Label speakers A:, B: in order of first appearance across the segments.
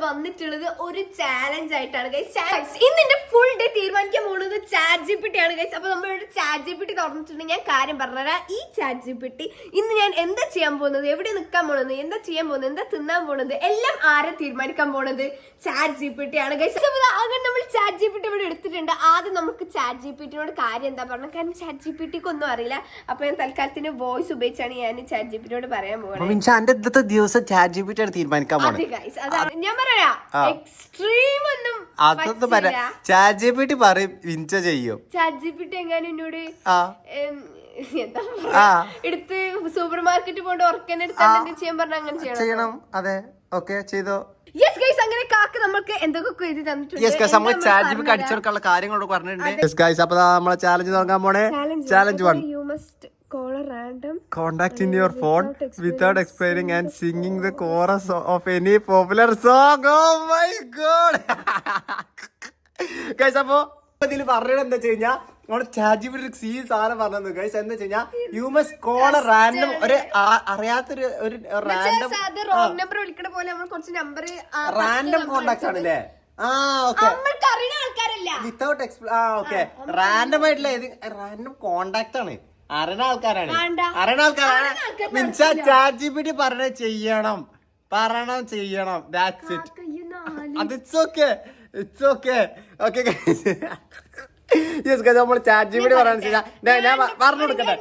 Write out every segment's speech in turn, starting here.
A: വന്നിട്ടുള്ളത് ഒരു ചാലഞ്ച് ആയിട്ടാണ് ഗൈസ്. ഇന്ന് എന്റെ ഫുൾ ഡേ തീരുമാനിക്കാൻ പോകുന്നത് ചാറ്റ് ജിപിടി ആണ് ഗൈസ്. അപ്പൊ നമ്മളിവിടെ ചാറ്റ് ജിപിടി തുറന്നിട്ടുണ്ടെങ്കിൽ ഞാൻ കാര്യം പറഞ്ഞുതരാം. ഈ ചാറ്റ് ജിപിടി ഇന്ന് ഞാൻ എന്താ ചെയ്യാൻ പോകുന്നത്, എവിടെ നിൽക്കാൻ പോകുന്നത്, എന്താ ചെയ്യാൻ പോകുന്നത്, എന്താ തിന്നാൻ പോകുന്നത്, എല്ലാം ആരെ തീരുമാനിക്കാൻ പോകുന്നത് ചാറ്റ് ജിപിടി ആണ് ഗൈസ്. അങ്ങനെ നമ്മൾ ചാറ്റ് ജിപിടി ഇവിടെ എടുത്തിട്ടുണ്ട്. ആദ്യം നമുക്ക് ചാറ്റ് ജിപിടിയോട് കാര്യം എന്താ പറഞ്ഞത്, കാരണം ചാറ്റ് ജിപിടിക്ക് ഒന്നും അറിയില്ല. അപ്പൊ ഞാൻ തൽക്കാലത്തിന് വോയിസ് ഉപയോഗിച്ചാണ് ഞാൻ ചാറ്റ് ജിപിടിയോട് പറയാൻ പോകുന്നത്.
B: ദിവസം ചാറ്റ് ജിപിടി ആണ് തീരുമാനിക്കാൻ പോകുന്നത്.
A: ഞാൻ പറയാ എക്സ്ട്രീം ഒന്നും
B: അതൊന്നും പറയാ. ചാറ്റ് ജിപിടി പറയും വിഞ്ച ചെയ്യും.
A: ചാറ്റ് ജിപിടി എങ്ങാനും എന്നോട് എന്താ എടുത്ത് സൂപ്പർ മാർക്കറ്റ് പോണ്ട് ഉറക്കനെ എടുത്ത് ചെയ്യാൻ പറഞ്ഞ അങ്ങനെ ചെയ്യണം.
B: അതെ, ഓക്കെ, ചെയ്തോ.
A: യെസ് ഗൈസ്, അങ്ങനെ കാക്ക് നമുക്ക് എന്തൊക്കെ എഴുതി തന്നിട്ടുണ്ട്.
B: യെസ് ഗൈസ്, നമുക്ക് ചാറ്റ് ജിപിടി അടിച്ചെടുക്കാനുള്ള കാര്യങ്ങളോട് പറഞ്ഞിട്ടുണ്ട്. യെസ് ഗൈസ്, അപ്പൊ നമ്മളെ ചാലഞ്ച് തുടങ്ങാൻ പോണേ. Challenge 1.
A: You must call a random
B: contact in your phone without explaining and singing the chorus of any popular song. Oh my god. Guys, അപ്പൊ ഇതിൽ പറഞ്ഞത് എന്താ വെച്ച് കഴിഞ്ഞാൽ നമ്മുടെ ചാറ്റ് ജിപിടി സീ സാധനം പറഞ്ഞത് ഗൈസ്. എന്താ വെച്ച് കഴിഞ്ഞാൽ you must call A random, ഒരു അറിയാത്തൊരു റാൻഡം റാൻഡം കോണ്ടാക്ട് ആണല്ലേ. വിത്തൗട്ട് ഓക്കെ, റാൻഡം ആയിട്ടുള്ള റാൻഡം കോണ്ടാക്ട് ആണ്. അറിയണ ആൾക്കാരാണ്. മീൻസ് ചാറ്റ് ജിപിടി പറയണ ചെയ്യണം. That's it. അത് ഇറ്റ്സ് ഓക്കെ. യെസ് ഗൈസ്, നമ്മൾ ചാറ്റ് ജിപിടി പറയാന്ന് ഞാൻ പറഞ്ഞു കൊടുക്കട്ടെ.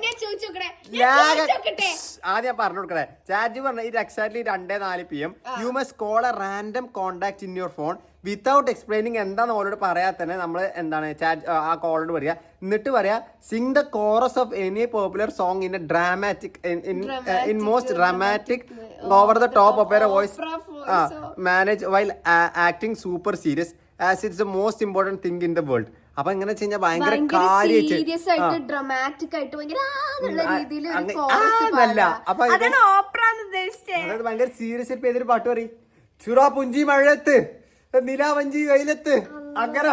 B: ആദ്യം പറഞ്ഞു കൊടുക്കട്ടെ. ചാറ്റ് ജിപിടി പറഞ്ഞ ഇത് exactly 2:04 PM you must call A random contact in your phone without explaining. എന്താന്ന് ഓരോട് പറയാ തന്നെ നമ്മൾ എന്താണ് ആ കോളോട് പറയാ. എന്നിട്ട് പറയാ Singh the chorus of any popular song in A dramatic in most dramatic over the top of A voice manage while acting super serious as it's the most important thing in the world. അപ്പൊ എങ്ങനെ വെച്ച് കഴിഞ്ഞാൽ ഭയങ്കര ഭയങ്കര serious ആയിട്ട് ഏതൊരു പാട്ട് പറയും. ചുറാ പുഞ്ചി മഴയത്ത് നിലാവഞ്ചി വെയിലത്ത് അങ്ങനെ.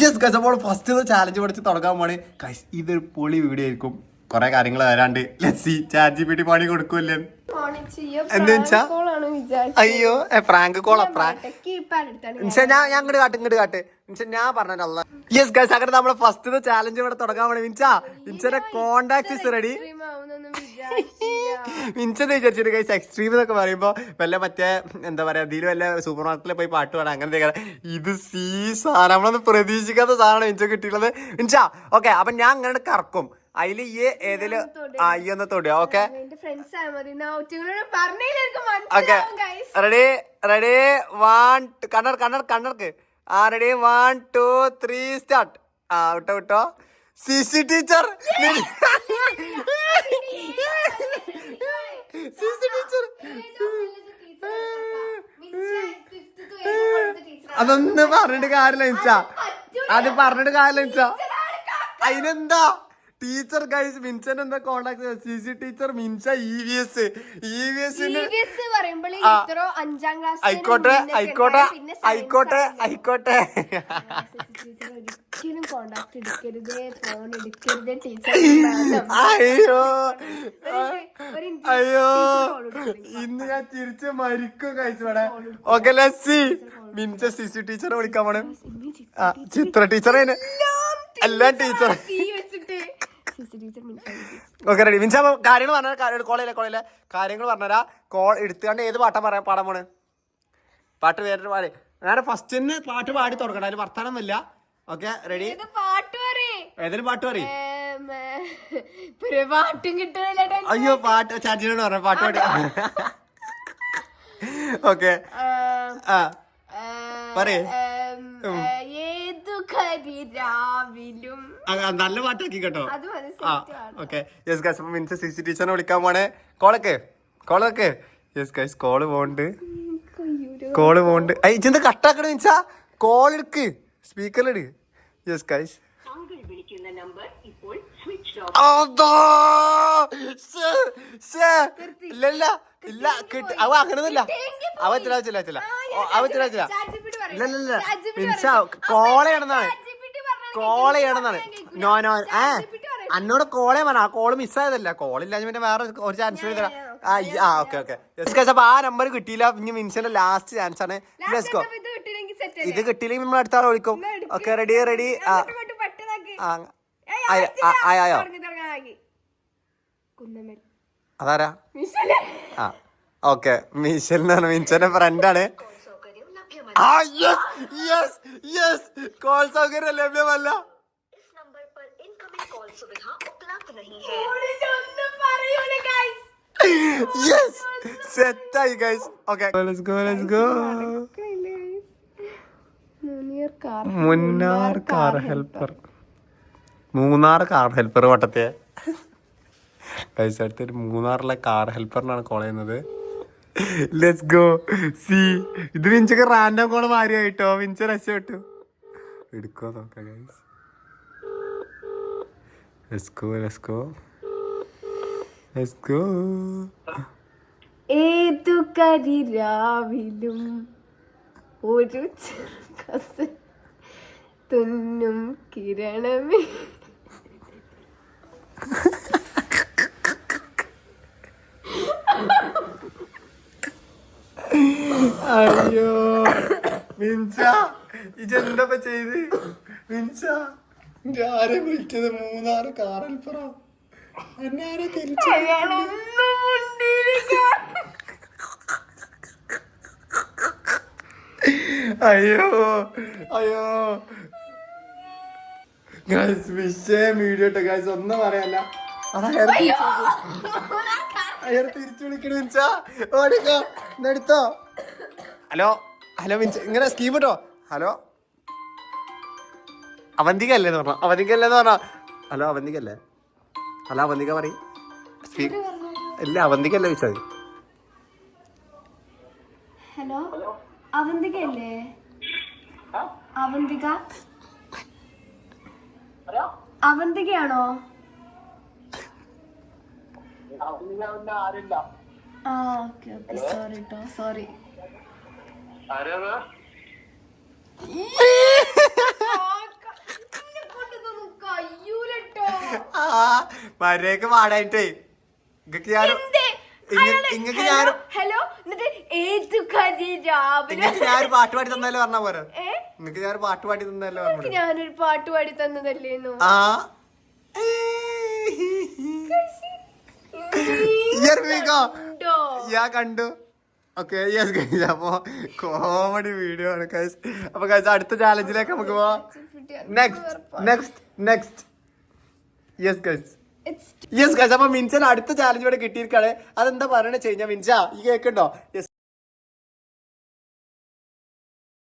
B: യെസ് ഗൈസ്, അപ്പോൾ ഫസ്റ്റ് ചാലഞ്ച് പഠിച്ച് തുടങ്ങാൻ പോണേ ഗൈസ്. ഇതൊരു പൊളി വീഡിയോ ആയിരിക്കും. കൊറേ കാര്യങ്ങൾ വരാണ്ട്. ലെറ്റ്സ് സീ ചാറ്റ് ജിപിടി പണി കൊടുക്കൂല്ലേ എന്താ വെച്ചാ. അയ്യോ, പ്രാങ്ക് കോളാ. ഞാൻ ഇങ്ങോട്ട് കാട്ട് ഞാൻ പറഞ്ഞല്ല. യെസ് ഗൈസ്, അങ്ങനെ നമ്മളെ ഫസ്റ്റ് ചാലഞ്ച് ഇവിടെ തുടങ്ങാൻ വേണ്ടി മിൻസിന്റെ കോണ്ടാക്ട് റെഡി. മിൻസെന്ന് വിചാരിച്ചിട്ട് ഗൈസ് എക്സ്ട്രീം എന്നൊക്കെ പറയുമ്പോ വല്ല മറ്റേ എന്താ പറയാ ഇതിലും വല്ല സൂപ്പർ മാർക്കറ്റിൽ പോയി പാട്ട് പാടാം അങ്ങനത്തെ. ഇത് സാധനം നമ്മളൊന്നും പ്രതീക്ഷിക്കാത്ത സാധനമാണ് മിൻസ കിട്ടിയിട്ടുള്ളത്. മിൻസാ ഓക്കെ, അപ്പൊ ഞാൻ അങ്ങനെ കറക്കും. അതില് ഈ ഏതില് ഒന്ന് തൊടുക. ഓക്കെ റെഡി 1 കണ്ണർക്ക് റെഡി 1 2 3 സ്റ്റാർട്ട്. വിട്ടോ സിസി ടീച്ചർ. അതൊന്നും പറഞ്ഞിട്ട് കാര്യമില്ല മിൻസാ. അത് പറഞ്ഞിട്ട് കാര്യമില്ല മിൻസാ. അതിനെന്താ ടീച്ചർ ഗൈസ് മിൻസൻ എന്താ കോണ്ടാക്ട് സിസി ടീച്ചർ മിൻസ EVS ആയിക്കോട്ടെ. അയ്യോ ഇന്ന് ഞാൻ തിരിച്ച് മരിക്കും ഗൈസ് ഇവിടെ. ഓക്കെ ലെറ്റ്സ് മിൻസ സിസി ടീച്ചറെ വിളിക്കാൻ പോണേ. ചിത്ര ടീച്ചറെ എല്ലാം ടീച്ചർ. Okay ready മിൻസ. കാര്യങ്ങൾ പറഞ്ഞ കോളേജിലെ കാര്യങ്ങൾ പറഞ്ഞുതരാ. കോൾ എടുത്തുകൊണ്ട് ഏത് പാട്ടാ പാടാൻ പോണ്? പാട്ട് വേറൊരു പാട്. ഞാൻ ഫസ്റ്റ് തന്നെ പാട്ട് പാടി തുടങ്ങണം. അതിൽ വർത്താനൊന്നുമില്ല. Okay ready. ഏതൊരു പാട്ട് പറയും. അയ്യോ പാട്ട് ചാറ്റിനോട് പറഞ്ഞ പാട്ട് പാടി. ഓക്കെ പറയേ. നല്ല പാട്ടാക്കി കേട്ടോ. ഓക്കെ യെസ് ഗൈസ്, അപ്പൊ മിൻസ സിസി ടീച്ചറിനെ വിളിക്കാൻ പോണേ. കോളൊക്കെ yes guys, call pond. ഇജെന്ത് കട്ടാക്കണ മിൻസ. Call എടുക്ക്, സ്പീക്കറിൽ ഇട്. യെസ് ഗൈസ്, ഇല്ല കിട്ടി. അവ അങ്ങനൊന്നുമില്ല. അവച്ചില്ല ഇല്ല മിൻസ കോൾ ചെയ്യണമെന്നാണ്. നോ എന്നോട് കോളേ പറഞ്ഞ ആ കോള് മിസ്സായതല്ല. കോളില്ലാഞ്ഞ പിന്നെ വേറെ ഒരു ചാൻസ് തരാം. ഓക്കെ അപ്പൊ ആ നമ്പർ കിട്ടിയില്ല. ഇനി മിൻസിന്റെ ലാസ്റ്റ് ചാൻസ് ആണ്. Let's go. ഇത് കിട്ടിയില്ലെങ്കിൽ നമ്മൾ അടുത്ത ആളെ വിളിക്കും. ഓക്കെ റെഡി ആയോ? അതാരാ? ഓക്കെ മിഷൽ എന്ന് പറഞ്ഞ മിൻസിന്റെ ഫ്രണ്ടാണ്. കോൾ സൗകര്യം ലഭ്യമല്ല. യെസ് സെറ്റായി guys. Okay let's go. Munnar car helper വട്ടത്തെ ഗൈസ്. അടുത്തൊരു മൂന്നാറിലെ കാർ ഹെൽപ്പറിനാണ് കോൾ ചെയ്യുന്നത്. Let's go. സി ഇത് വിഞ്ചൊക്കെ റാൻഡം കോള് മാറിയായിട്ടോ. വിഞ്ച രക്ഷപ്പെട്ടു. എടുക്കോ നോക്കാം ഗൈസ്. Let's go.
A: ഏതു കരിരാവിലും ഒരു ചെറുകസ തുന്നും കിരണമേ.
B: അയ്യോ മിൻസ ഇതെന്താ ചെയ്ത്? മിൻസ ആരെ വിളിച്ചത്? മൂന്നാർ കാർ ഹെൽപ്പറോ? എന്നാരെ തിരിച്ചു? അയ്യോ ഗൈസ് വിഷയം വീഡിയോ ഇട്ടോ ഗൈസ്. ഒന്നും പറയല്ല. അയാൾ തിരിച്ചു വിളിക്കണ മിൻസ. ഓടിക്കോ എടുത്തോ. ഹലോ മിൻസ ഇങ്ങനെ സ്കീം ഇട്ടോ. ഹലോ അവന്തികല്ലേന്ന് പറഞ്ഞോ. ഹലോ അവന്തികല്ലേ? ഹലോ അവന്തിക പറയും. ഇല്ല അവന്തികല്ലേ ചോദിച്ചാൽ മതി.
A: ഹലോ അവന്തികയല്ലേ? അവന്തികയാണോ? Okay sorry.
B: മര്യാദക്ക് പാടായിട്ടേ ഇങ്ങക്ക് ഞാൻ പാട്ട് പാടി തന്നാലോ പറഞ്ഞ പോരാ. നിങ്ങക്ക് ഞാൻ പാട്ട് പാടി തന്നാലോ പറഞ്ഞു.
A: ഞാനൊരു പാട്ട് പാടി തന്നതല്ലേന്നു.
B: കണ്ടു. ഓക്കെ അപ്പൊ കോമഡി വീഡിയോ ആണ് ഗൈസ്. അപ്പൊ ഗൈസ് അടുത്ത ചാലഞ്ചിലേക്ക് നമുക്ക് പോവാം. Next yes guys. അപ്പൊ മിൻസന് അടുത്ത ചാലഞ്ച് ഇവിടെ കിട്ടിയിരിക്കാണ്. അതെന്താ പറയണ വെച്ച് കഴിഞ്ഞാൽ മിൻസ ഈ കേക്കുണ്ടോ? യെസ്